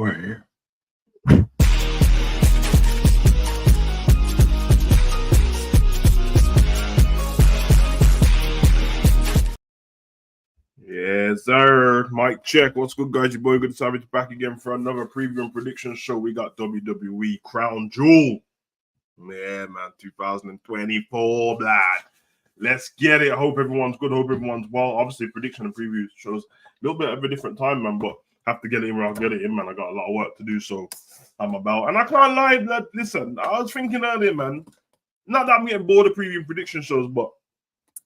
Wait. Yes, sir. Mic check. What's good, guys? Your boy Good Savage back again for another preview and prediction show. We got WWE Crown Jewel. Yeah, man, 2024, blood. Let's get it. I hope everyone's good. I hope everyone's well. Obviously, prediction and preview shows a little bit of a different time, man, but have to get it in where I'll get it in, man. I got a lot of work to do, so I'm about. And I can't lie, blood. Listen, I was thinking earlier, man, not that I'm getting bored of preview and prediction shows, but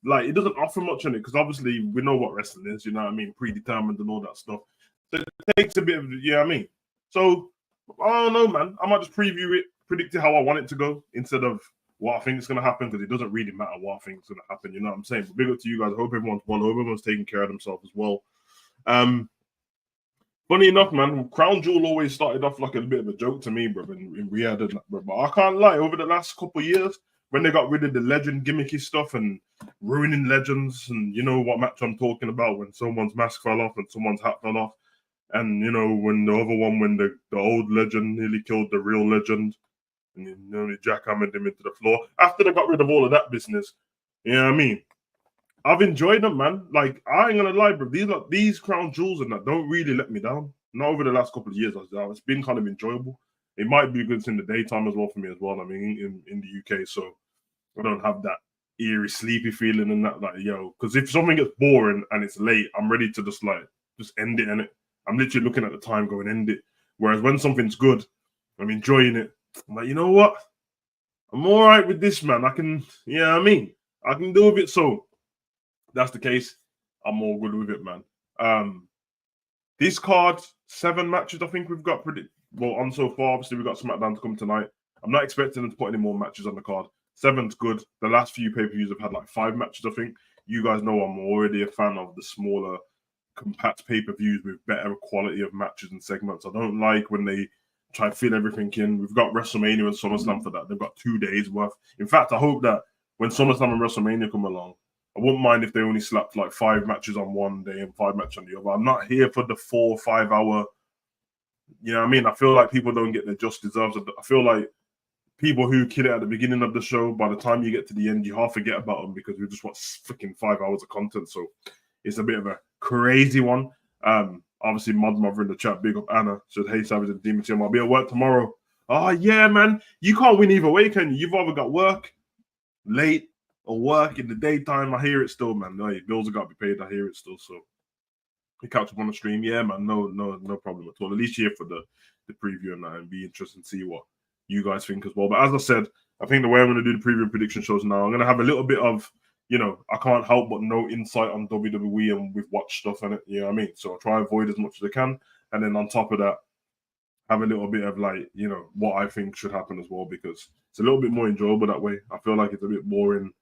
like, it doesn't offer much on it because obviously we know what wrestling is, you know what I mean? Predetermined and all that stuff. So it takes a bit of, you know what I mean? So I don't know, man. I might just preview it, predict it how I want it to go instead of what I think is going to happen because it doesn't really matter what I think is going to happen, you know what I'm saying? But big up to you guys. I hope everyone's well. I hope everyone's taking care of themselves as well. Funny enough, man, Crown Jewel always started off like a bit of a joke to me, bro, in Riyadh, bro. But I can't lie, over the last couple of years, when they got rid of the legend gimmicky stuff and ruining legends, and you know what match I'm talking about, when someone's mask fell off and someone's hat fell off, and you know when the other one, when the old legend nearly killed the real legend, and you know they jackhammered him into the floor. After they got rid of all of that business, you know what I mean? I've enjoyed them, man. Like, I ain't gonna lie, bro. These Crown Jewels and that don't really let me down. Not over the last couple of years. It's been kind of enjoyable. It might be good in the daytime as well for me as well. I mean, in the UK, so I don't have that eerie, sleepy feeling and that, like, yo. Because if something gets boring and it's late, I'm ready to just end it, innit? I'm literally looking at the time going, end it. Whereas when something's good, I'm enjoying it. I'm like, you know what? I'm all right with this, man. I can, you know what I mean? I can do with it, so that's the case. I'm all good with it, man. This card, 7 matches, I think we've got on so far. Obviously, we've got SmackDown to come tonight. I'm not expecting them to put any more matches on the card. 7's good. The last few pay-per-views have had like 5 matches, I think. You guys know I'm already a fan of the smaller, compact pay-per-views with better quality of matches and segments. I don't like when they try to fit everything in. We've got WrestleMania and SummerSlam for that. They've got 2 days worth. In fact, I hope that when SummerSlam and WrestleMania come along, I wouldn't mind if they only slapped like 5 matches on one day and 5 matches on the other. I'm not here for the 4 or 5 hour. You know what I mean? I feel like people don't get their just deserves. I feel like people who kill it at the beginning of the show, by the time you get to the end, you half forget about them because we just watch freaking 5 hours of content. So it's a bit of a crazy one. Obviously, Mod Mother in the chat, big up Anna, said, hey, Savage and Demon Team, I'll be at work tomorrow. Oh, yeah, man. You can't win either way, can you? You've either got work late or work in the daytime. I hear it still, man. No, bills have got to be paid. I hear it still. So you catch up on the stream. Yeah, man. No problem at all. At least here for the preview and that, and be interested to see what you guys think as well. But as I said, I think the way I'm going to do the preview and prediction shows now, I'm going to have a little bit of, you know, I can't help but no insight on WWE and we've watched stuff in it. You know what I mean? So I'll try to avoid as much as I can. And then on top of that, have a little bit of like, you know, what I think should happen as well, because it's a little bit more enjoyable that way. I feel like it's a bit boring.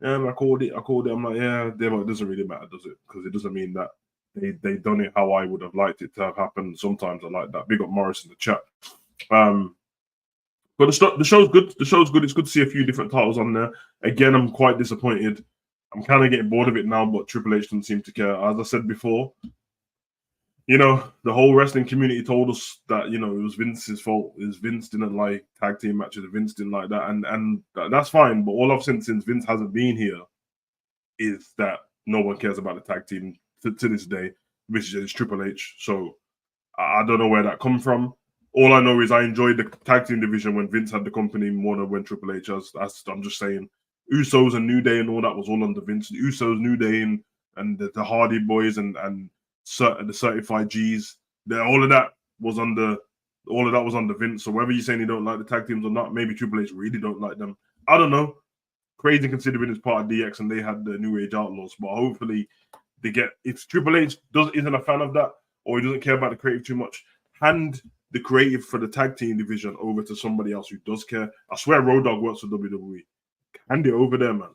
And I called it. I'm like, yeah, it doesn't really matter, does it? Because it doesn't mean that they done it how I would have liked it to have happened. Sometimes I like that. Big up Morris in the chat. But the show's good. The show's good. It's good to see a few different titles on there. Again, I'm quite disappointed. I'm kind of getting bored of it now, but Triple H doesn't seem to care. As I said before, you know, the whole wrestling community told us that, you know, it was Vince's fault. Vince didn't like tag team matches. Vince didn't like that. And that's fine. But all I've seen since Vince hasn't been here is that no one cares about the tag team to this day, which is Triple H. So I don't know where that come from. All I know is I enjoyed the tag team division when Vince had the company more than when Triple H has. I'm just saying. Usos and New Day and all that was all under Vince. The Usos, New Day, and the Hardy Boys and the Certified G's. All of that was under Vince. So whether you're saying you don't like the tag teams or not, maybe Triple H really don't like them. I don't know. Crazy considering it's part of DX and they had the New Age Outlaws. But hopefully they get, if Triple H isn't a fan of that or he doesn't care about the creative too much, hand the creative for the tag team division over to somebody else who does care. I swear Road Dogg works for WWE. Hand it over there, man.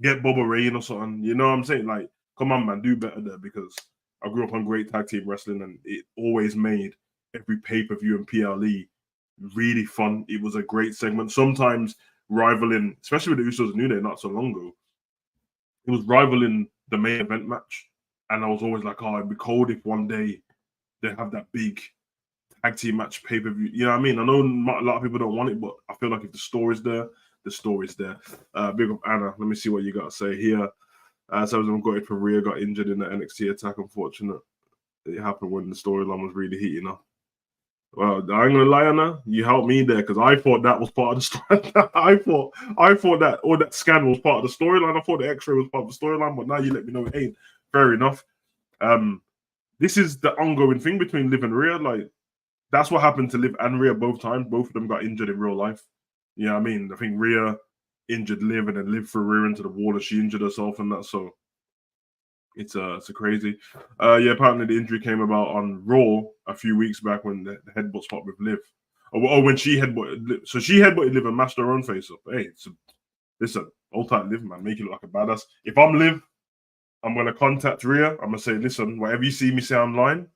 Get Bubba Ray or something. You know what I'm saying? Like, come on, man, do better there, because I grew up on great tag team wrestling and it always made every pay-per-view and PLE really fun. It was a great segment. Sometimes rivaling, especially with the Usos and New Day not so long ago, it was rivaling the main event match. And I was always like, oh, it'd be cold if one day they have that big tag team match pay-per-view. You know what I mean? I know a lot of people don't want it, but I feel like if the story's there, the story's there. Big up Anna. Let me see what you got to say here. Someone got it for Rhea, got injured in the NXT attack. Unfortunate. It happened when the storyline was really heating up. Well, I ain't gonna lie, Anna. You helped me there because I thought that was part of the story. I thought that all that scan was part of the storyline. I thought the X-ray was part of the storyline, but now you let me know it ain't. Fair enough. This is the ongoing thing between Liv and Rhea. Like, that's what happened to Liv and Rhea both times. Both of them got injured in real life. You know what I mean? I think Rhea injured Liv and then Liv threw Rhea into the wall and she injured herself and that. So it's a crazy. Yeah, apparently the injury came about on Raw a few weeks back when the headbutt spot with Liv. Or when she headbutted Liv. So she headbutted Liv and mashed her own face up. Hey, listen, old type Liv, man, make you look like a badass. If I'm Liv, I'm gonna contact Rhea. I'm gonna say, listen, whatever you see me say online,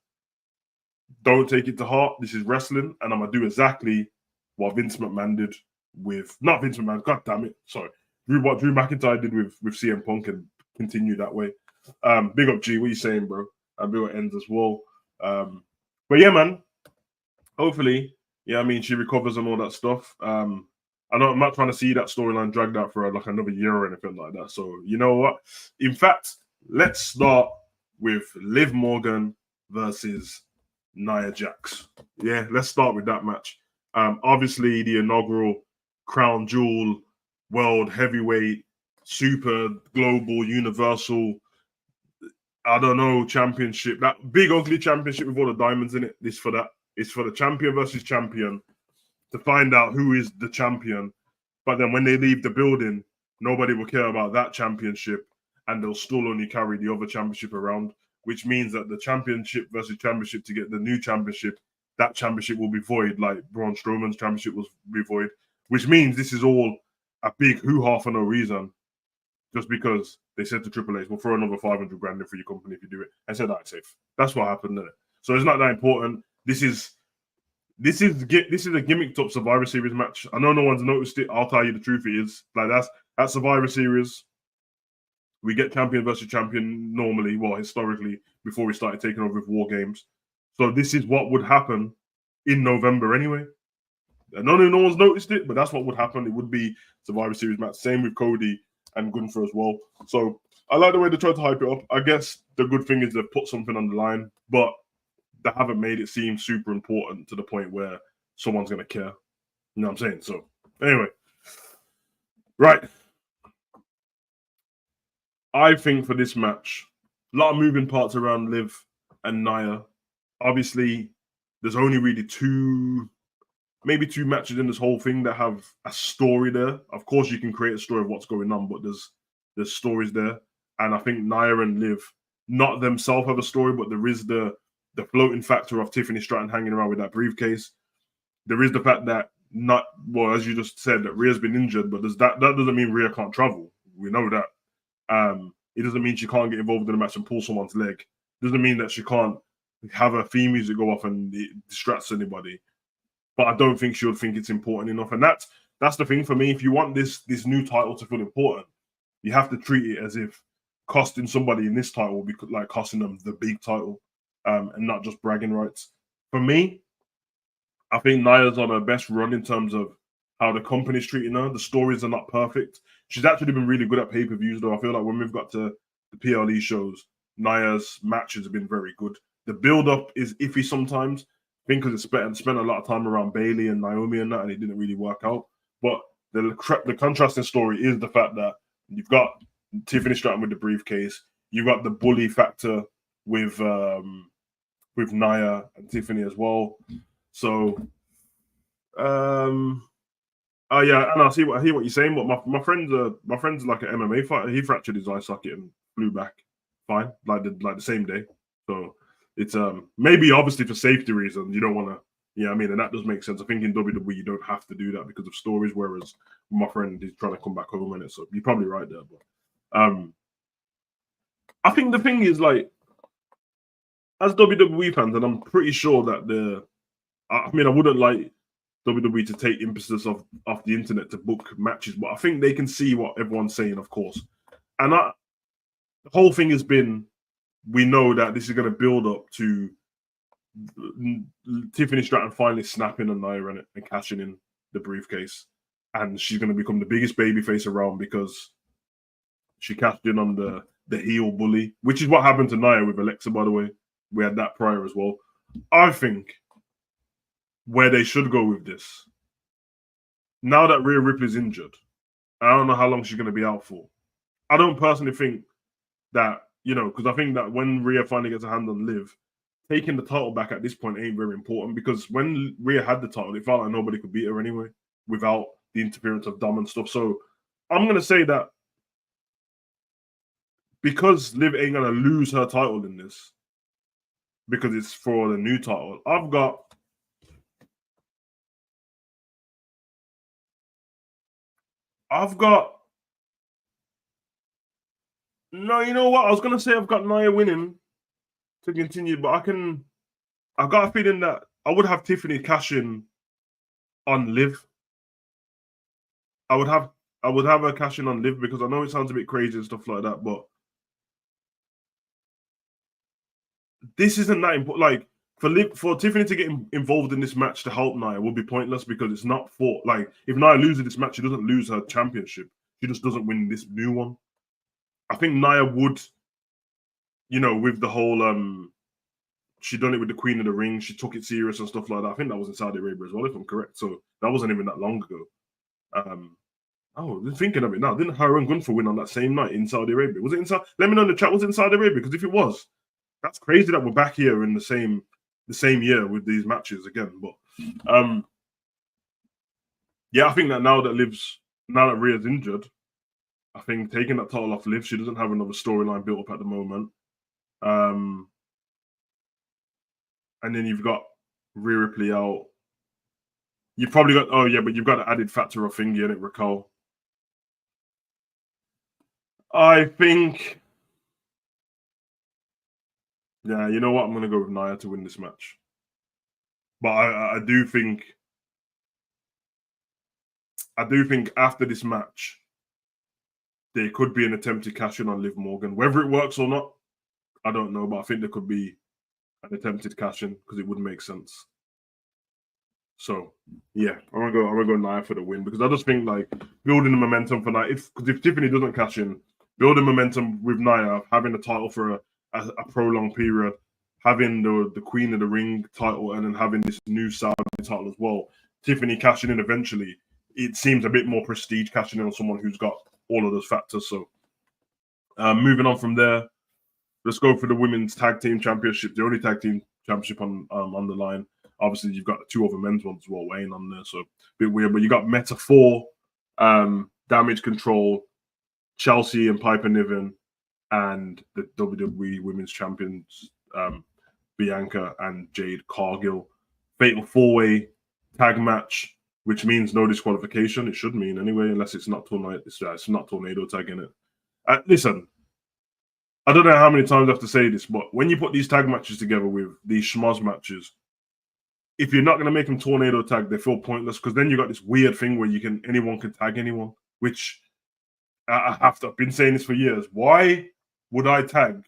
don't take it to heart. This is wrestling, and I'm gonna do exactly what Vince McMahon did with not Vince McMahon. God damn it, sorry. What Drew McIntyre did with CM Punk and continue that way. Big up G, what you saying, bro? Big up Ends as well. But yeah, man. Hopefully, yeah, I mean, she recovers and all that stuff. I'm not trying to see that storyline dragged out for like another year or anything like that. So you know what? In fact, let's start with Liv Morgan versus Nia Jax. Yeah, let's start with that match. Obviously, the inaugural Crown Jewel World Heavyweight Super Global Universal, I don't know, championship. That big ugly championship with all the diamonds in it. It's for that. It's for the champion versus champion to find out who is the champion. But then when they leave the building, nobody will care about that championship and they'll still only carry the other championship around, which means that the championship versus championship to get the new championship, that championship will be void, like Braun Strowman's championship was void, which means this is all a big hoo-ha for no reason, just because they said to Triple H, we'll throw another 500 grand in for your company if you do it. I said, that's safe. That's what happened, isn't it? So it's not that important. This is a gimmicked up Survivor Series match. I know no one's noticed it. I'll tell you the truth. It is like that's Survivor Series. We get champion versus champion normally, well, historically, before we started taking over with War Games. So this is what would happen in November anyway. No one's noticed it, but that's what would happen. It would be Survivor Series match. Same with Cody and Gunther as well. So I like the way they tried to hype it up. I guess the good thing is they've put something on the line, but they haven't made it seem super important to the point where someone's going to care. You know what I'm saying? So anyway, right. I think for this match, a lot of moving parts around Liv and Nia. Obviously, there's only really maybe two matches in this whole thing that have a story there. Of course, you can create a story of what's going on, but there's stories there. And I think Nia and Liv, not themselves have a story, but there is the floating factor of Tiffany Stratton hanging around with that briefcase. There is the fact that as you just said, that Rhea's been injured, but that doesn't mean Rhea can't travel. We know that. It doesn't mean she can't get involved in a match and pull someone's leg. It doesn't mean that she can't have her theme music go off and it distracts anybody. But I don't think she would think it's important enough. And that's the thing for me. If you want this new title to feel important, you have to treat it as if costing somebody in this title will be like costing them the big title, and not just bragging rights. For me, I think Nia's on her best run in terms of how the company's treating her. The stories are not perfect. She's actually been really good at pay-per-views, though. I feel like when we've got to the PLE shows, Nia's matches have been very good. The build-up is iffy sometimes. I think because it spent a lot of time around Bayley and Naomi and that, and it didn't really work out. But the contrasting story is the fact that you've got Tiffany Stratton with the briefcase. You've got the bully factor with Nia and Tiffany as well. So, yeah, and I hear what you're saying, but my friend's like an MMA fighter. He fractured his eye socket and flew back fine, like the same day. So it's maybe obviously for safety reasons you don't want to. Yeah, I mean, and that does make sense. I think in WWE you don't have to do that because of stories. Whereas my friend is trying to come back home in it, so you're probably right there. But I think the thing is, like, as WWE fans, and I'm pretty sure that I wouldn't like WWE to take emphasis off the internet to book matches, but I think they can see what everyone's saying, of course. And the whole thing has been, we know that this is going to build up to Tiffany Stratton finally snapping on Nia and cashing in the briefcase, and she's going to become the biggest babyface around because she cashed in on the heel bully, which is what happened to Nia with Alexa, by the way. We had that prior as well. I think where they should go with this, now that Rhea Ripley's injured, I don't know how long she's going to be out for. I don't personally think that, because I think that when Rhea finally gets a hand on Liv, taking the title back at this point ain't very important, because when Rhea had the title, it felt like nobody could beat her anyway without the interference of Dom and stuff. So I'm going to say that because Liv ain't going to lose her title in this, because it's for the new title, I've got no, you know what? I was going to say I've got Nia winning to continue, but I've got a feeling that I would have Tiffany cash in on Liv. I would have her cash in on Liv, because I know it sounds a bit crazy and stuff like that, but this isn't that important. Like, for Tiffany to get involved in this match to help Nia will be pointless, because it's not for, like, if Nia loses this match, she doesn't lose her championship. She just doesn't win this new one. I think Nia would, with the whole she done it with the Queen of the Ring. She took it serious and stuff like that. I think that was in Saudi Arabia as well, if I'm correct. So that wasn't even that long ago. Thinking of it now, didn't her and Gunther win on that same night in Saudi Arabia? Was it inside? Let me know in the chat. Was it in Saudi Arabia? Because if it was, that's crazy that we're back here in the same year with these matches again. But yeah, I think that now that Rhea's injured, I think taking that title off Liv, she doesn't have another storyline built up at the moment. And then you've got Rhea Ripley out. You've probably got but you've got the added factor of Thingy in it, Raquel. I think, yeah, you know what? I'm going to go with Nia to win this match. But I do think after this match, there could be an attempt to cash in on Liv Morgan. Whether it works or not, I don't know. But I think there could be an attempted cash in, because it would make sense. So yeah, I'm gonna go Nia for the win, because I just think, like, building the momentum for Nia. If Tiffany doesn't cash in, building momentum with Nia, having the title for a prolonged period, having the Queen of the Ring title, and then having this new Saudi title as well. Tiffany cashing in eventually, it seems a bit more prestige cashing in on someone who's got all of those factors. So moving on from there, let's go for the Women's Tag Team Championship, the only tag team championship on the line. Obviously, you've got the two other men's ones as well weighing on there, so a bit weird. But you got Meta-4, Damage Control, Chelsea and Piper Niven, and the WWE Women's Champions, Bianca and Jade Cargill. Fatal 4-way tag match, which means no disqualification. It should mean anyway, unless it's not it's not tornado tag in it. Listen, I don't know how many times I have to say this, but when you put these tag matches together with these schmoz matches, if you're not going to make them tornado tag, they feel pointless, because then you got this weird thing where anyone can tag anyone, which I've been saying this for years. Why would I tag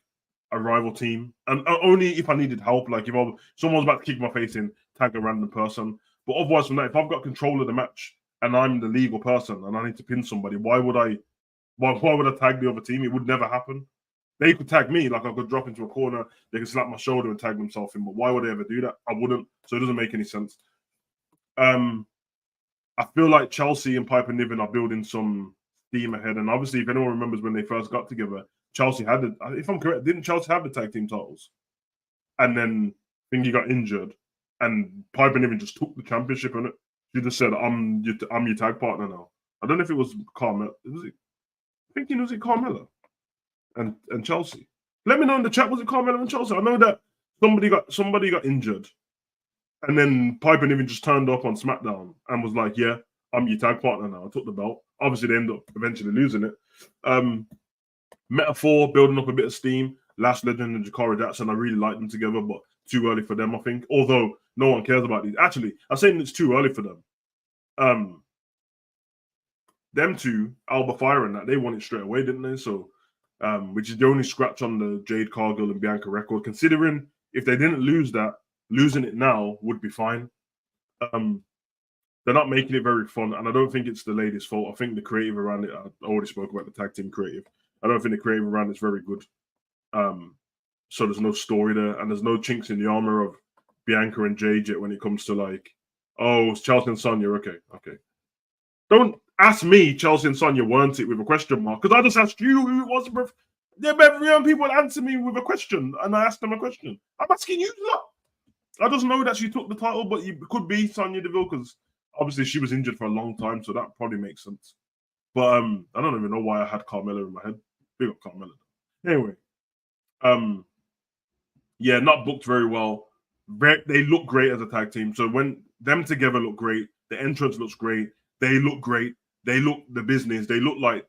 a rival team? And only if I needed help, like if someone's about to kick my face in, tag a random person. But otherwise from that, if I've got control of the match and I'm the legal person and I need to pin somebody, why would I tag the other team? It would never happen. They could tag me, like I could drop into a corner, they could slap my shoulder and tag themselves in, but why would they ever do that? I wouldn't, so it doesn't make any sense. I feel like Chelsea and Piper Niven are building some steam ahead, and obviously, if anyone remembers when they first got together, Chelsea had if I'm correct, didn't Chelsea have the tag team titles? And then Thingy got injured, and Piper Niven just took the championship on it. She just said, I'm your tag partner now. I don't know if it was Carmella. Was it Carmella? And Chelsea. Let me know in the chat, was it Carmella and Chelsea? I know that somebody got injured, and then Piper Niven just turned up on SmackDown and was like, "Yeah, I'm your tag partner now." I took the belt. Obviously, they ended up eventually losing it. Meta-4 building up a bit of steam. Lash Legend and Jakara Jackson, I really like them together, but too early for them, I think. Although no one cares about these. Actually, I'm saying it's too early for them. Them two, Alba Fire and that, they won it straight away, didn't they? So. Which is the only scratch on the Jade Cargill and Bianca record. Considering if they didn't lose losing it now would be fine. They're not making it very fun, and I don't think it's the ladies' fault. I think the creative around it, I already spoke about the tag team creative. I don't think the creative around it's very good. So there's no story there, and there's no chinks in the armor of Bianca and Jade yet when it comes to like, oh, it's Chelsea and Sonya. Okay. Don't ask me, Chelsea and Sonya weren't it with a question mark, because I just asked you who it was. People answer me with a question, and I asked them a question. I'm asking you lot. I just know that she took the title, but it could be Sonya Deville because obviously she was injured for a long time, so that probably makes sense. But I don't even know why I had Carmella in my head. Big up Carmella. Anyway, yeah, not booked very well. They look great as a tag team. So when them together look great, the entrance looks great. They look great. They look the business. They look like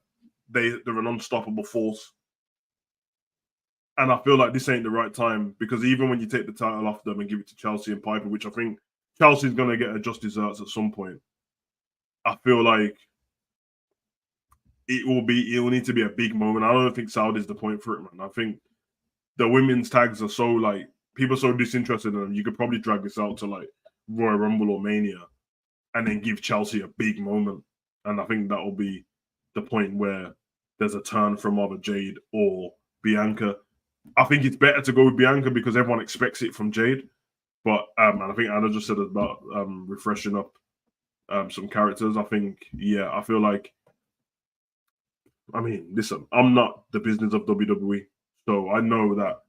they're an unstoppable force. And I feel like this ain't the right time because even when you take the title off them and give it to Chelsea and Piper, which I think Chelsea's going to get a just desserts at some point, I feel like it will need to be a big moment. I don't think Saudi's the point for it, man. I think the women's tags are so like people are so disinterested in them. You could probably drag this out to like Royal Rumble or Mania and then give Chelsea a big moment. And I think that will be the point where there's a turn from either Jade or Bianca. I think it's better to go with Bianca because everyone expects it from Jade. But and I think Anna just said about refreshing up some characters. I think, yeah, I feel like, I mean, listen, I'm not the business of WWE. So I know that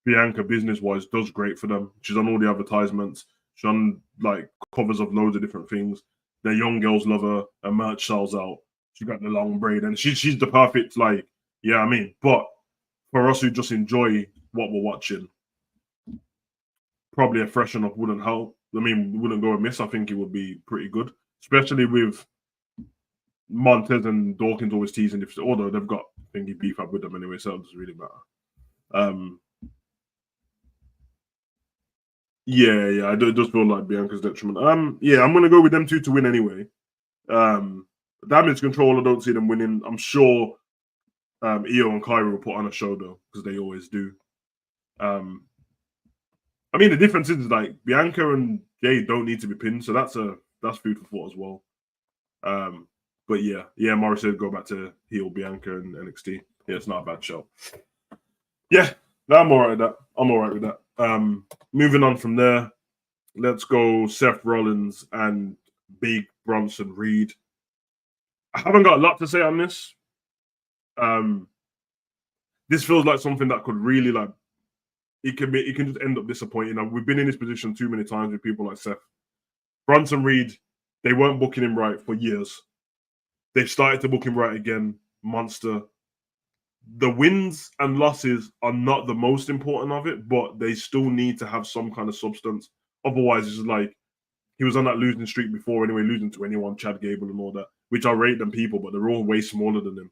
Bianca, business-wise, does great for them. She's on all the advertisements. She's on like covers of loads of different things. The young girls love her. Her merch sells out. She got the long braid, and she's the perfect like. Yeah, I mean, but for us who just enjoy what we're watching, probably a freshen up wouldn't help. I mean, we wouldn't go amiss. I think it would be pretty good, especially with Montez and Dawkins always teasing. Although they've got thingy beef up with them anyway, so it doesn't really matter. Yeah, it does feel like Bianca's detriment. Yeah, I'm gonna go with them two to win anyway. Damage control, I don't see them winning. I'm sure Io and Kyrie will put on a show though, because they always do. I mean, the difference is like Bianca and Jade don't need to be pinned, so that's food for thought as well. But yeah, Morris said go back to heel Bianca and NXT. Yeah, it's not a bad show. Yeah, I'm all right with that. I'm all right with that. Moving on from there, let's go Seth Rollins and Big Bronson Reed. I haven't got a lot to say on this. This feels like something that could really like it can just end up disappointing. Now, we've been in this position too many times with people like Seth. Bronson Reed, they weren't booking him right for years. They've started to book him right again. Monster. The wins and losses are not the most important of it, but they still need to have some kind of substance. Otherwise, it's like he was on that losing streak before anyway, losing to anyone, Chad Gable and all that, which I rate them people, but they're all way smaller than him.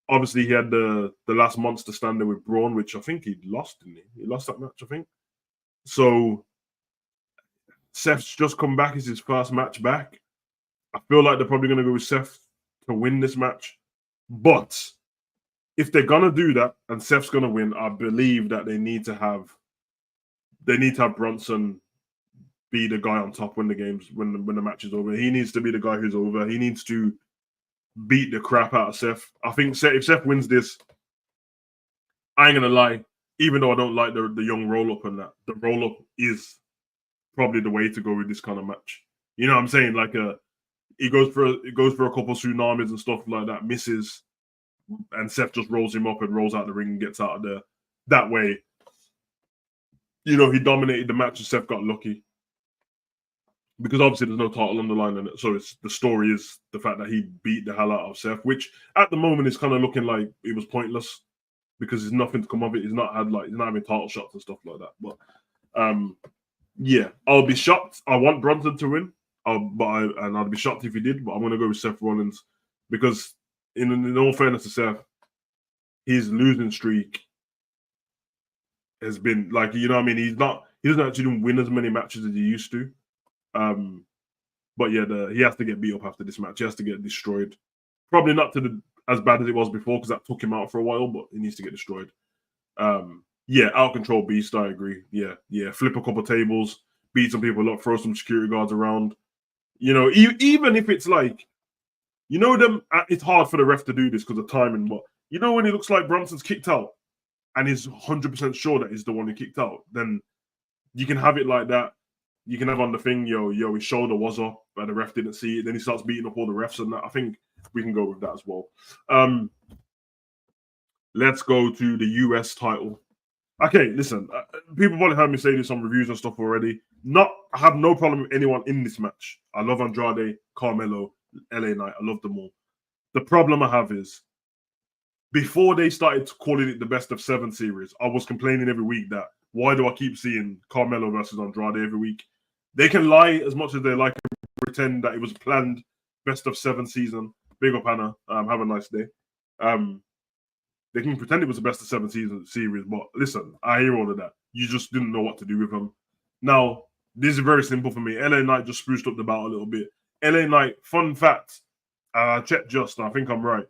Obviously, he had the last monster standing with Braun, which I think he lost, didn't he? He lost that match, I think. So Seth's just come back. It's his first match back. I feel like they're probably going to go with Seth to win this match. But if they're going to do that and Seth's going to win, I believe that they need to have Bronson be the guy on top when the match is over. He needs to be the guy who's over. He needs to beat the crap out of Seth. I think if Seth wins this, I ain't going to lie, even though I don't like the young roll-up and that, the roll-up is probably the way to go with this kind of match. You know what I'm saying? Like it goes for a couple of tsunamis and stuff like that, misses, and Seth just rolls him up and rolls out the ring and gets out of there. That way, you know, he dominated the match and Seth got lucky. Because obviously there's no title on the line in it. So the story is the fact that he beat the hell out of Seth, which at the moment is kind of looking like it was pointless because there's nothing to come of it. He's not having title shots and stuff like that. But yeah, I'll be shocked. I want Bronson to win. I'd be shocked if he did, but I'm gonna go with Seth Rollins because in all fairness to Seth, his losing streak has been like, you know what I mean? He doesn't actually win as many matches as he used to. But yeah, he has to get beat up after this match. He has to get destroyed. Probably not as bad as it was before because that took him out for a while, but he needs to get destroyed. Yeah, out control beast. I agree. Yeah. Flip a couple tables, beat some people up, throw some security guards around. Even if it's like, it's hard for the ref to do this because of timing. But when it looks like Bronson's kicked out and he's 100% sure that he's the one who kicked out, then you can have it like that. You can have on the thing, his shoulder was up, but the ref didn't see it. Then he starts beating up all the refs, and that. I think we can go with that as well. Let's go to the US title. Okay, listen. People probably heard me say this on reviews and stuff already. I have no problem with anyone in this match. I love Andrade, Carmelo, LA Knight. I love them all. The problem I have is before they started calling it the best of 7 series, I was complaining every week that why do I keep seeing Carmelo versus Andrade every week? They can lie as much as they like and pretend that it was planned best of 7 season. Big up, Hannah. Have a nice day. They can pretend it was the best of 7 season series, but listen, I hear all of that. You just didn't know what to do with them. Now, this is very simple for me. LA Knight just spruced up the battle a little bit. LA Knight, fun fact, I checked just, I think I'm right.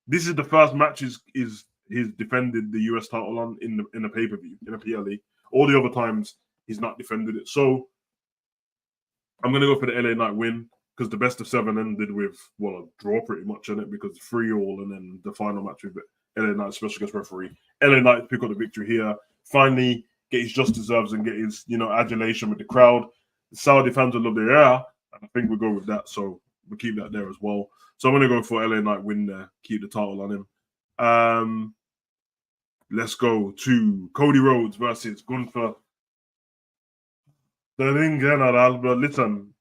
This is the first match he's defended the US title on in a pay-per-view, in a PLE. All the other times, he's not defended it. So, I'm going to go for the LA Knight win because the best of 7 ended with, a draw pretty much in it because 3-3 and then the final match with LA Knight special guest referee. LA Knight pick up the victory here. Finally, get his just deserves and get his, adulation with the crowd. The Saudi fans will love the air, and I think we'll go with that. So we'll keep that there as well. So I'm going to go for LA Knight win there, keep the title on him. Let's go to Cody Rhodes versus Gunther. The ring general, but listen,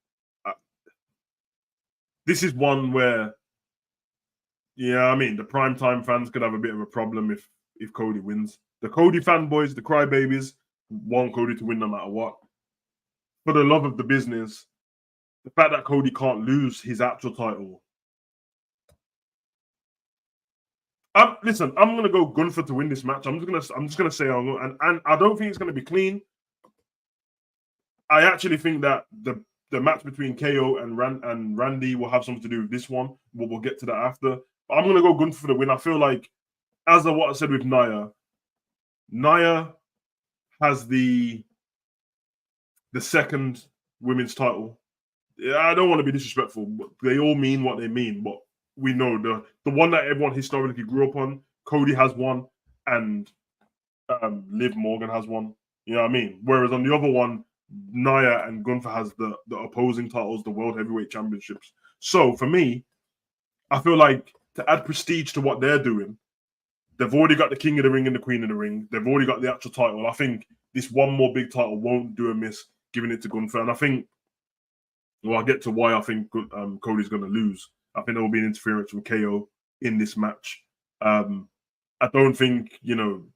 this is one where, the primetime fans could have a bit of a problem if Cody wins. The Cody fanboys, the crybabies, want Cody to win no matter what. For the love of the business, the fact that Cody can't lose his actual title. Listen, I'm gonna go Gunther to win this match. I'm just gonna say and I don't think it's gonna be clean. I actually think that the match between KO and Randy will have something to do with this one. We'll get to that after. But I'm gonna go Gunther for the win. I feel like, as of what I said with Nia has the second women's title. I don't want to be disrespectful, but they all mean what they mean. But we know the one that everyone historically grew up on. Cody has one, and Liv Morgan has one. You know what I mean? Whereas on the other one, Nia and Gunther has the opposing titles, the World Heavyweight Championships. So for me, I feel like to add prestige to what they're doing, they've already got the King of the Ring and the Queen of the Ring. They've already got the actual title. I think this one more big title won't do amiss giving it to Gunther. And I think, I'll get to why I think Cody's going to lose. I think there will be an interference from KO in this match. I don't think, I don't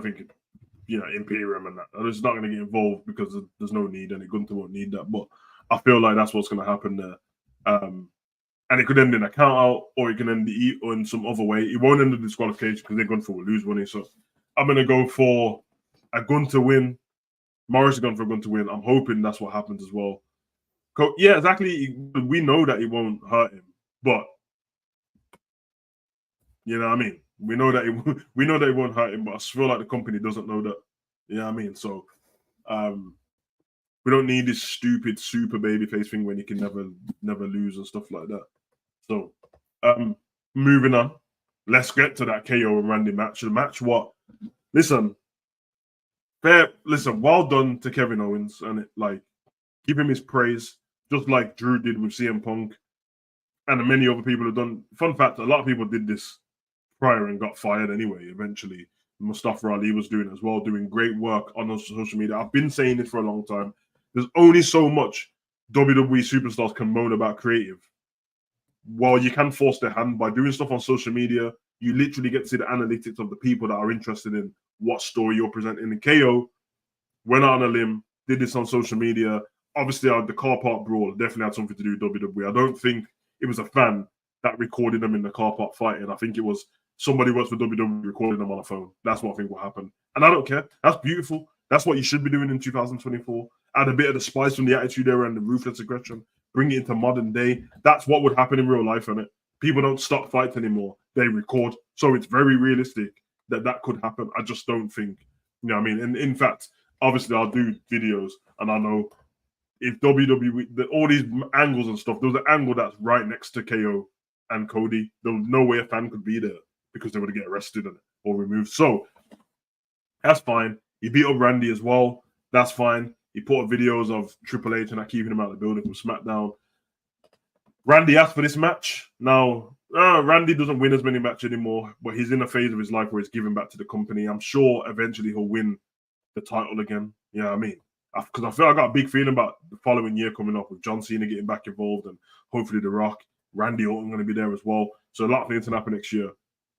think, Imperium and that. It's not going to get involved because there's no need, and Gunther won't need that. But I feel like that's what's going to happen there. And it could end in a count out, or it can end in some other way. It won't end in disqualification because they're Gunther will lose money. So I'm going to go for a Gunther win. Morris is going for a Gunther win. I'm hoping that's what happens as well. Yeah, exactly. We know that it won't hurt him, but you know what I mean. We know that it won't hurt him, but I feel like the company doesn't know that. You know what I mean? So we don't need this stupid super babyface thing when he can never lose and stuff like that. So moving on. Let's get to that KO and Randy match. The match listen, well done to Kevin Owens, and give him his praise, just like Drew did with CM Punk, and many other people have done. Fun fact, a lot of people did this prior and got fired anyway, eventually. Mustafa Ali was doing it as well, doing great work on social media. I've been saying it for a long time. There's only so much WWE superstars can moan about creative. While you can force their hand by doing stuff on social media, you literally get to see the analytics of the people that are interested in what story you're presenting. And KO went out on a limb, did this on social media. Obviously, the car park brawl definitely had something to do with WWE. I don't think it was a fan that recorded them in the car park fighting. I think it was somebody who works for WWE recording them on a phone. That's what I think will happen. And I don't care. That's beautiful. That's what you should be doing in 2024. Add a bit of the spice from the Attitude Era and the ruthless aggression. Bring it into modern day. That's what would happen in real life, innit? People don't stop fights anymore. They record. So it's very realistic that could happen. I just don't think, you know what I mean? And in fact, obviously I'll do videos and I know if WWE, all these angles and stuff, there was an angle that's right next to KO and Cody. There was no way a fan could be there because they would get arrested or removed. So that's fine. He beat up Randy as well. That's fine. He put up videos of Triple H and that keeping him out of the building from SmackDown. Randy asked for this match. Now, Randy doesn't win as many matches anymore, but he's in a phase of his life where he's giving back to the company. I'm sure eventually he'll win the title again. You know what I mean? Because I feel I got a big feeling about the following year coming up with John Cena getting back involved and hopefully The Rock, Randy Orton going to be there as well. So a lot of things can happen next year.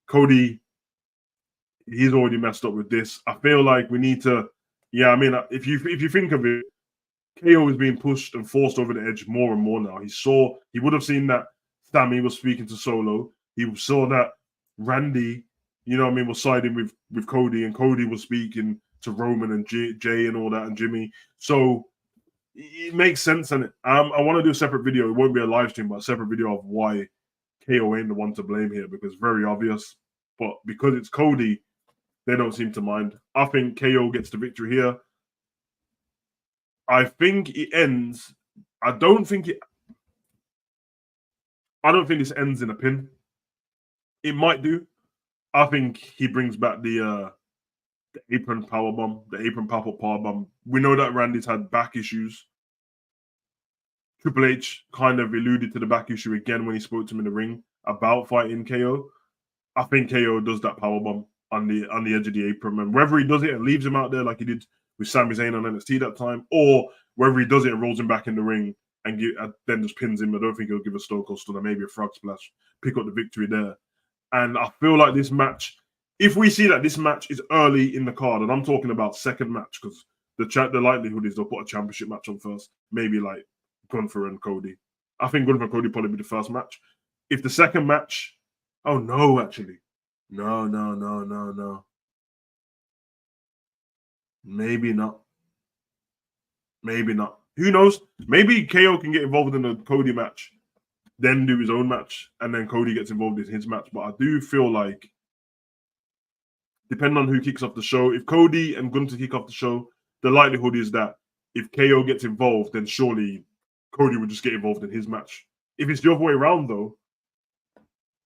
Cody, he's already messed up with this. I feel like we need to, yeah, I mean, if you think of it, KO is being pushed and forced over the edge more and more now. He would have seen that Sammy was speaking to Solo. He saw that Randy, you know what I mean, was siding with Cody, and Cody was speaking to Roman and Jay and all that, and Jimmy. So it makes sense, and I want to do a separate video. It won't be a live stream, but a separate video of why KO ain't the one to blame here, because it's very obvious. But because it's Cody, they don't seem to mind. I think KO gets the victory here. I think it ends. I don't think this ends in a pin. It might do. I think he brings back the apron powerbomb, the apron pop-up powerbomb. We know that Randy's had back issues. Triple H kind of alluded to the back issue again when he spoke to him in the ring about fighting KO. I think KO does that powerbomb on the edge of the apron, and whether he does it and leaves him out there like he did with Sami Zayn on NXT that time, or whether he does it and rolls him back in the ring and then just pins him, I don't think he'll give a Stone Cold Stunner, maybe a frog splash, pick up the victory there. And I feel like this match, if we see that this match is early in the card, and I'm talking about second match, because the likelihood is they'll put a championship match on first, maybe like Gunther and Cody. I think Gunther and Cody probably be the first match. If the second match, oh no, actually. No. Maybe not. Maybe not. Who knows? Maybe KO can get involved in the Cody match, then do his own match, and then Cody gets involved in his match. But I do feel like, depending on who kicks off the show, if Cody and Gunther kick off the show, the likelihood is that if KO gets involved, then surely Cody would just get involved in his match. If it's the other way around, though,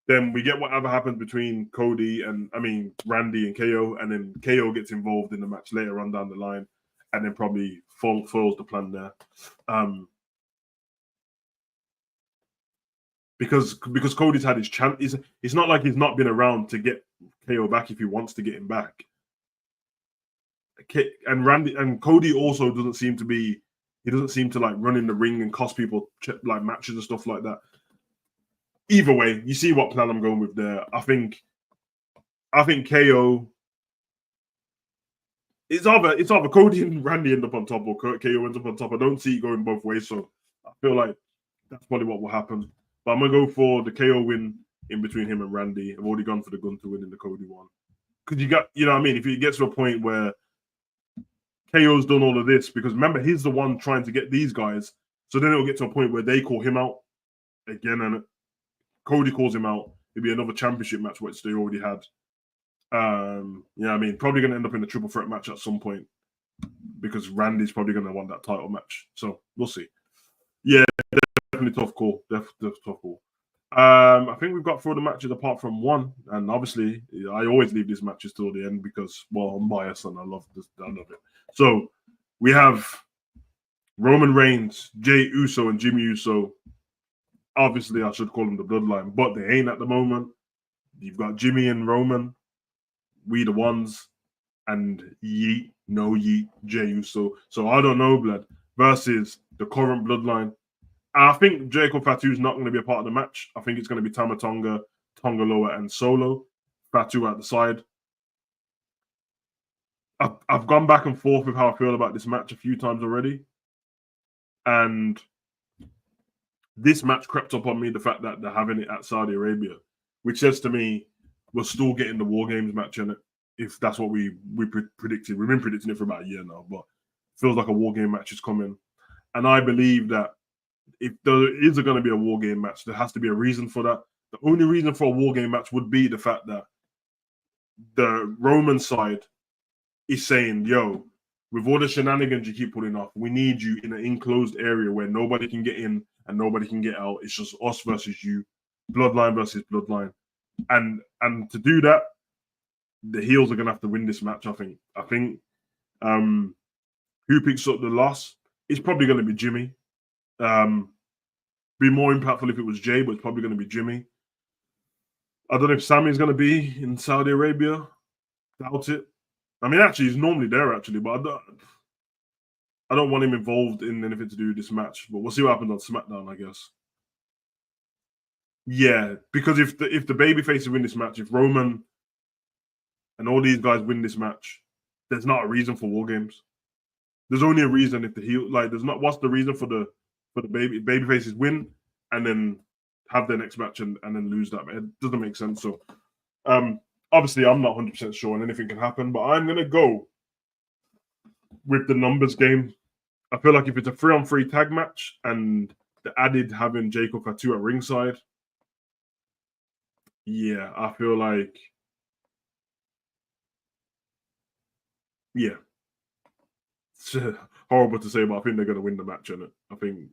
then we get whatever happens between Randy and KO, and then KO gets involved in the match later on down the line, and then probably foils the plan there. Because Cody's had his chance. It's not like he's not been around to get KO back if he wants to get him back. And Cody also doesn't seem to like run in the ring and cost people like matches and stuff like that. Either way, you see what plan I'm going with there. I think KO. It's either Cody and Randy end up on top or KO ends up on top. I don't see it going both ways, so I feel like that's probably what will happen. But I'm gonna go for the KO win in between him and Randy. I've already gone for the Gunther win in the Cody one. Because you know what I mean? If it gets to a point where KO's done all of this, because remember, he's the one trying to get these guys. So then it'll get to a point where they call him out again, and Cody calls him out. It'll be another championship match, which they already had. Yeah, I mean, probably going to end up in a triple threat match at some point because Randy's probably going to want that title match. So we'll see. Yeah, definitely tough call. Definitely tough call. I think we've got through the matches apart from one, and obviously I always leave these matches till the end because, well, I'm biased and I love it. So we have Roman Reigns, Jey Uso, and Jimmy Uso. Obviously, I should call them the Bloodline, but they ain't at the moment. You've got Jimmy and Roman, we the ones, and Jey Uso. So I don't know, blood, versus the current Bloodline. I think Jacob Fatu's not going to be a part of the match. I think it's going to be Tama Tonga, Tonga Loa, and Solo. Fatu at the side. I've gone back and forth with how I feel about this match a few times already. And this match crept up on me, the fact that they're having it at Saudi Arabia, which says to me, we're still getting the War Games match in it, if that's what we predicted. We've been predicting it for about a year now, but it feels like a War Game match is coming. And I believe that if there is going to be a War Game match, there has to be a reason for that. The only reason for a War Game match would be the fact that the Roman side is saying, yo, with all the shenanigans you keep putting off, we need you in an enclosed area where nobody can get in and nobody can get out. It's just us versus you, bloodline versus bloodline. And to do that, the heels are gonna have to win this match, I think. Who picks up the loss? It's probably gonna be Jimmy. Be more impactful if it was Jay, but it's probably gonna be Jimmy. I don't know if Sammy's gonna be in Saudi Arabia. Doubt it. I mean, actually, he's normally there, actually, but I don't want him involved in anything to do with this match. But we'll see what happens on SmackDown, I guess. Yeah, because if the babyfaces win this match, if Roman and all these guys win this match, there's not a reason for War Games. There's only a reason if the heel, like, there's not. What's the reason for the babyfaces win and then have their next match and then lose that? It doesn't make sense. So, obviously, I'm not 100% sure and anything can happen, but I'm gonna go with the numbers game. I feel like if it's a 3-on-3 tag match and the added having Jacob Fatu at ringside, yeah, I feel like, yeah, it's horrible to say, but I think they're going to win the match in it. I think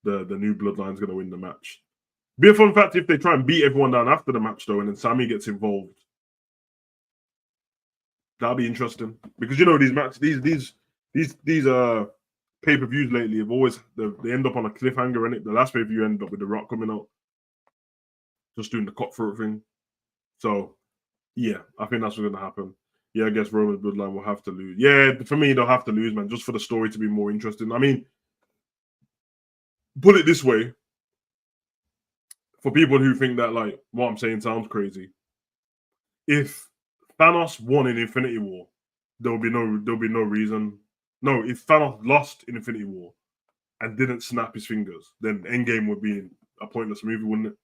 the new bloodline's going to win the match. Be a fun fact if they try and beat everyone down after the match, though, and then Sammy gets involved. That'll be interesting because these matches, these pay-per-views lately have always they end up on a cliffhanger, and the last pay-per-view ended up with The Rock coming out, just doing the cutthroat thing. So yeah, I think that's what's going to happen. Yeah, I guess Roman's bloodline will have to lose. Yeah, for me, they'll have to lose, man, just for the story to be more interesting. I mean, put it this way: for people who think that like what I'm saying sounds crazy, if Thanos won in Infinity War, there'll be no reason. No, if Thanos lost in Infinity War and didn't snap his fingers, then Endgame would be a pointless movie, wouldn't it?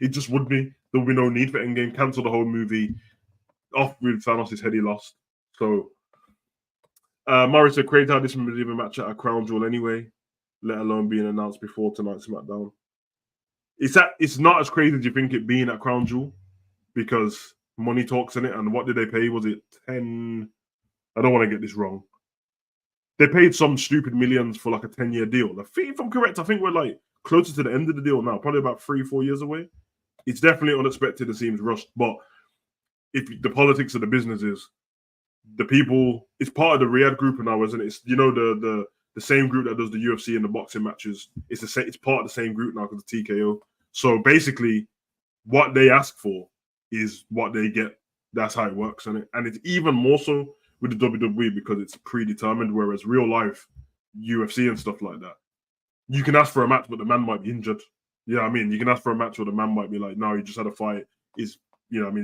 It just would be. There would be no need for Endgame. Cancel the whole movie. Off with Thanos' head he lost. So, Morris said, "Crazy how this would even match at a crown jewel anyway, let alone being announced before tonight's SmackDown." It's not as crazy as you think it being at crown jewel because money talks in it. And what did they pay? Was it 10? I don't want to get this wrong. They paid some stupid millions for like a 10-year deal. If I'm correct, I think we're like closer to the end of the deal now, probably about 3-4 years away. It's definitely unexpected and seems rushed, but if the politics of the business is the people, it's part of the Riyadh group now, isn't it? It's the same group that does the UFC and the boxing matches. It's part of the same group now because of TKO. So basically, what they ask for is what they get. That's how it works, isn't it? And it's even more so with the WWE because it's predetermined. Whereas real life UFC and stuff like that, you can ask for a match, but the man might be injured. Yeah, I mean, you can ask for a match where the man might be like, "No, he just had a fight." It's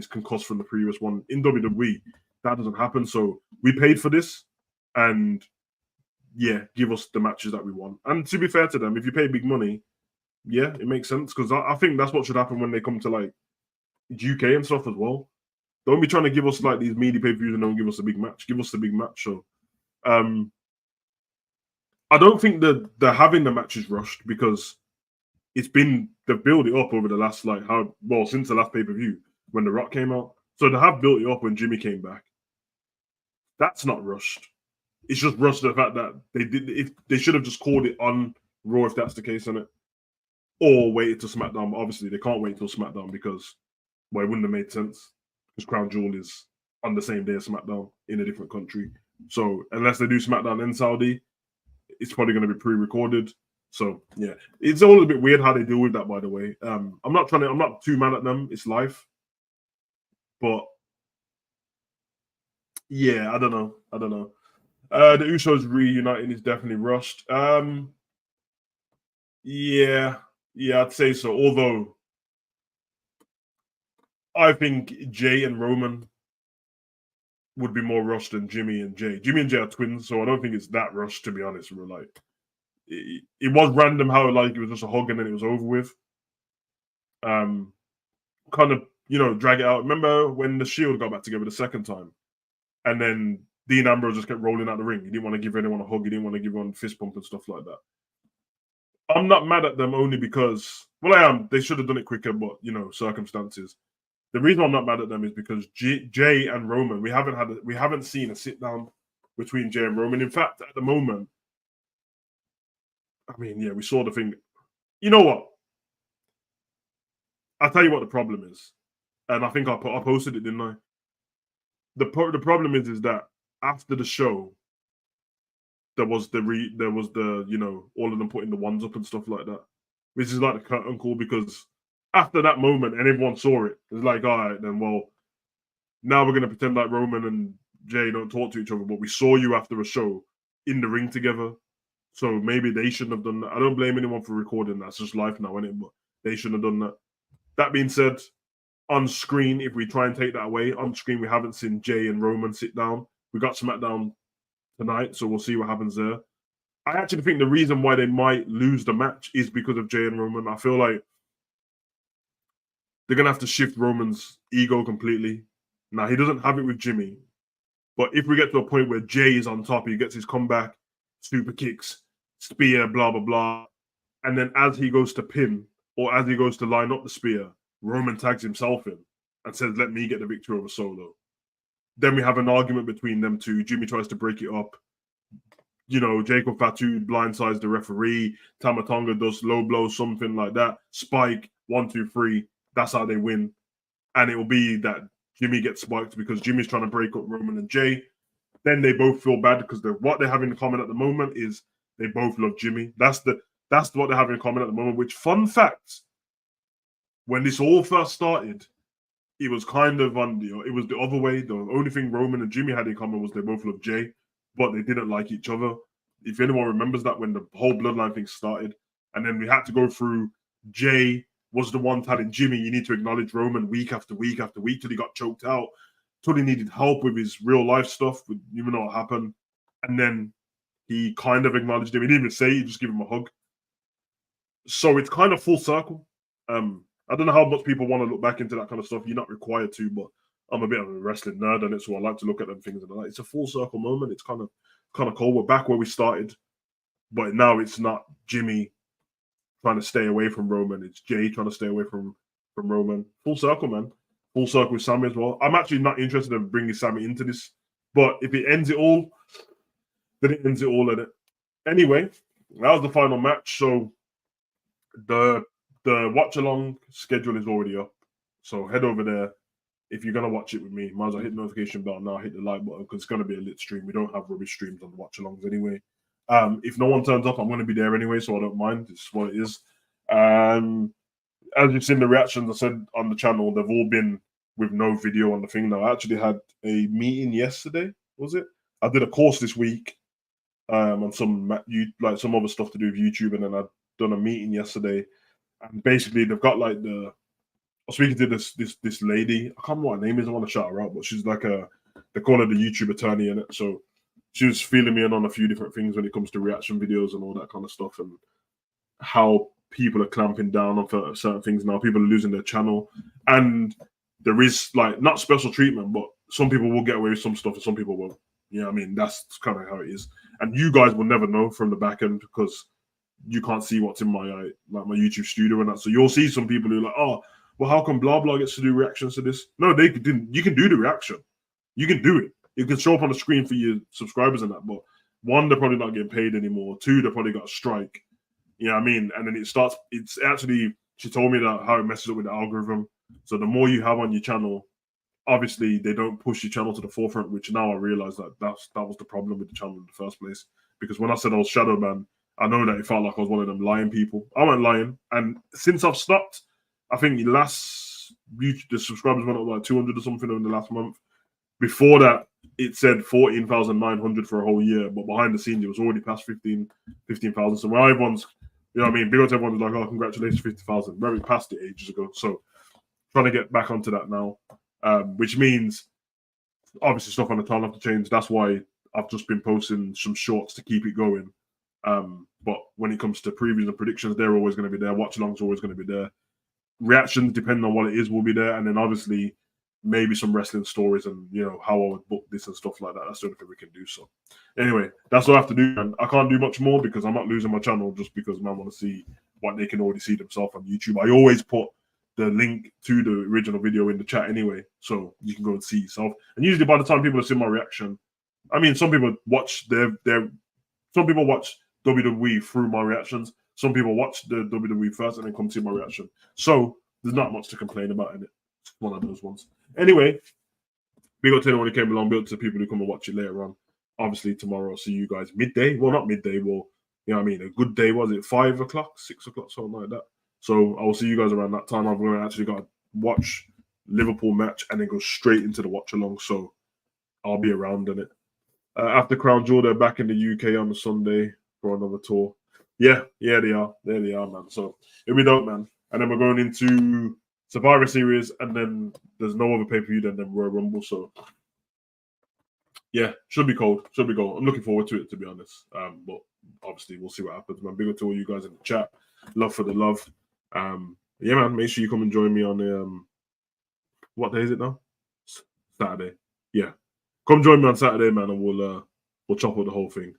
concussed from the previous one. In WWE, that doesn't happen. So we paid for this, and yeah, give us the matches that we want. And to be fair to them, if you pay big money, yeah, it makes sense because I think that's what should happen when they come to like UK and stuff as well. Don't be trying to give us like these meaty pay-per-views and don't give us a big match. Give us the big match. So, I don't think that they're having the matches rushed because they've built it up over the last since the last pay-per-view when The Rock came out. So they have built it up when Jimmy came back. That's not rushed. It's just rushed the fact that they should have just called it on Raw if that's the case, on it, or waited till SmackDown. But obviously, they can't wait till SmackDown because it wouldn't have made sense because Crown Jewel is on the same day as SmackDown in a different country. So unless they do SmackDown in Saudi, it's probably going to be pre-recorded. So yeah, it's all a bit weird how they deal with that. By the way, I'm not too mad at them. It's life, but yeah, I don't know. The Usos reuniting is definitely rushed. Yeah, I'd say so. Although I think Jay and Roman would be more rushed than Jimmy and Jay. Jimmy and Jay are twins, so I don't think it's that rushed, to be honest. We're like, it was random how like it was just a hug and then it was over with. Kind of, drag it out. Remember when the Shield got back together the second time, and then Dean Ambrose just kept rolling out the ring. He didn't want to give anyone a hug. He didn't want to give anyone a fist bump and stuff like that. I'm not mad at them only because, well, I am. They should have done it quicker, but circumstances. The reason I'm not mad at them is because Jay and Roman, we haven't seen a sit down between Jay and Roman. In fact, at the moment, I mean, yeah, we saw the thing. You know what? I'll tell you what the problem is, and I think I posted it, didn't I? The problem is that after the show, there was the all of them putting the ones up and stuff like that, which is like the curtain call, because after that moment and everyone saw it, it's like, all right, then, well, now we're gonna pretend like Roman and Jay don't talk to each other, but we saw you after a show in the ring together, so maybe they shouldn't have done that. I don't blame anyone for recording that. It's just life now, isn't it? But they shouldn't have done that. That being said, on screen, if we try and take that away, on screen we haven't seen Jay and Roman sit down. We got SmackDown tonight, so we'll see what happens there. I actually think the reason why they might lose the match is because of Jay and Roman. I feel like they're gonna have to shift Roman's ego completely. Now, he doesn't have it with Jimmy, but if we get to a point where Jay is on top, he gets his comeback, super kicks, spear, blah blah blah, and then as he goes to pin or as he goes to line up the spear, Roman tags himself in and says, "Let me get the victory over Solo." Then we have an argument between them two. Jimmy tries to break it up. Jacob Fatu blindsides the referee. Tama Tonga does low blow, something like that. Spike, 1, 2, 3. That's how they win. And it will be that Jimmy gets spiked because Jimmy's trying to break up Roman and Jay. Then they both feel bad because what they have in common at the moment is they both love Jimmy. That's what they have in common at the moment. Which, fun fact, when this all first started, it was kind of it was the other way. The only thing Roman and Jimmy had in common was they both loved Jay, but they didn't like each other. If anyone remembers that, when the whole bloodline thing started, and then we had to go through, Jay was the one telling Jimmy, you need to acknowledge Roman week after week after week till he got choked out, till he needed help with his real life stuff, even though it happened. And then he kind of acknowledged him. He didn't even say it, he just gave him a hug. So it's kind of full circle. I don't know how much people want to look back into that kind of stuff. You're not required to, but I'm a bit of a wrestling nerd and so I like to look at them things and it's a full circle moment. It's kind of cool. We're back where we started, but now it's not Jimmy trying to stay away from Roman. It's Jay trying to stay away from Roman. Full circle, man. Full circle with Sammy as well. I'm actually not interested in bringing Sammy into this, but if it ends it all, then it ends it all in it. Anyway, that was the final match. So the watch along schedule is already up. So head over there. If you're going to watch it with me, might as well hit the notification bell now, hit the like button, because it's going to be a lit stream. We don't have rubbish streams on the watch alongs anyway. If no one turns up, I'm going to be there anyway, so I don't mind. It's what it is. As you've seen the reactions I said on the channel, they've all been with no video on the thing now. I actually had a meeting yesterday, was it? I did a course this week on some other stuff to do with YouTube, and then I'd done a meeting yesterday. And basically, they've got like I was speaking to this lady. I can't remember what her name is. I want to shout her out, but she's like they call her the YouTube attorney in it. So she was feeling me in on a few different things when it comes to reaction videos and all that kind of stuff, and how people are clamping down on certain things now. People are losing their channel, and there is like not special treatment, but some people will get away with some stuff and some people won't. You know what I mean? That's kind of how it is. And you guys will never know from the back end because you can't see what's in my my YouTube studio and that. So you'll see some people who are like, oh, well, how come blah blah gets to do reactions to this? No, they didn't. You can do the reaction. You can do it. It can show up on the screen for your subscribers and that. But one, they're probably not getting paid anymore. Two, they probably got a strike. You know what I mean? And then it's actually, she told me that how it messes up with the algorithm. So the more you have on your channel, obviously they don't push your channel to the forefront, which now I realize that was the problem with the channel in the first place. Because when I said I was shadow banned, I know that it felt like I was one of them lying people. I wasn't lying. And since I've stopped, I think the subscribers went up like 200 or something in the last month. Before that, it said 14,900 for a whole year. But behind the scenes, it was already past 15,000. So when everyone's, you know what I mean? Big up to everyone's like, oh, congratulations, 50,000. We passed it ages ago. So trying to get back onto that now, which means obviously stuff on the channel have to change. That's why I've just been posting some shorts to keep it going. But when it comes to previews and predictions, they're always going to be there. Watch alongs always going to be there. Reactions, depending on what it is, will be there. And then obviously maybe some wrestling stories and how I would book this and stuff like that. That's the only thing we can do. So anyway, that's what I have to do. And I can't do much more because I'm not losing my channel just because man want to see what they can already see themselves on YouTube. I always put the link to the original video in the chat anyway, so you can go and see yourself. And usually by the time people see my reaction, I mean, some people watch some people watch WWE through my reactions. Some people watch the WWE first and then come see my reaction. So there's not much to complain about in it. It's one of those ones. Anyway, big up to anyone who came along. Big up to people who come and watch it later on. Obviously, tomorrow I'll see you guys midday. Well, not midday. Well, you know what I mean? A good day, was it 5 o'clock, 6 o'clock, something like that. So I will see you guys around that time. I'm going to actually got to watch Liverpool match and then go straight into the watch along. So I'll be around in it. After Crown Jewel, they're back in the UK on the Sunday for another tour. Yeah, they are. There they are, man. So here we go, man. And then we're going into Survivor Series, and then there's no other pay-per-view than the Royal Rumble. So yeah, should be cold. Should be cold. I'm looking forward to it, to be honest. But obviously we'll see what happens, man. Big up to all you guys in the chat. Love for the love. Yeah, man. Make sure you come and join me on the what day is it now? Saturday. Yeah. Come join me on Saturday, man, and we'll chop up the whole thing.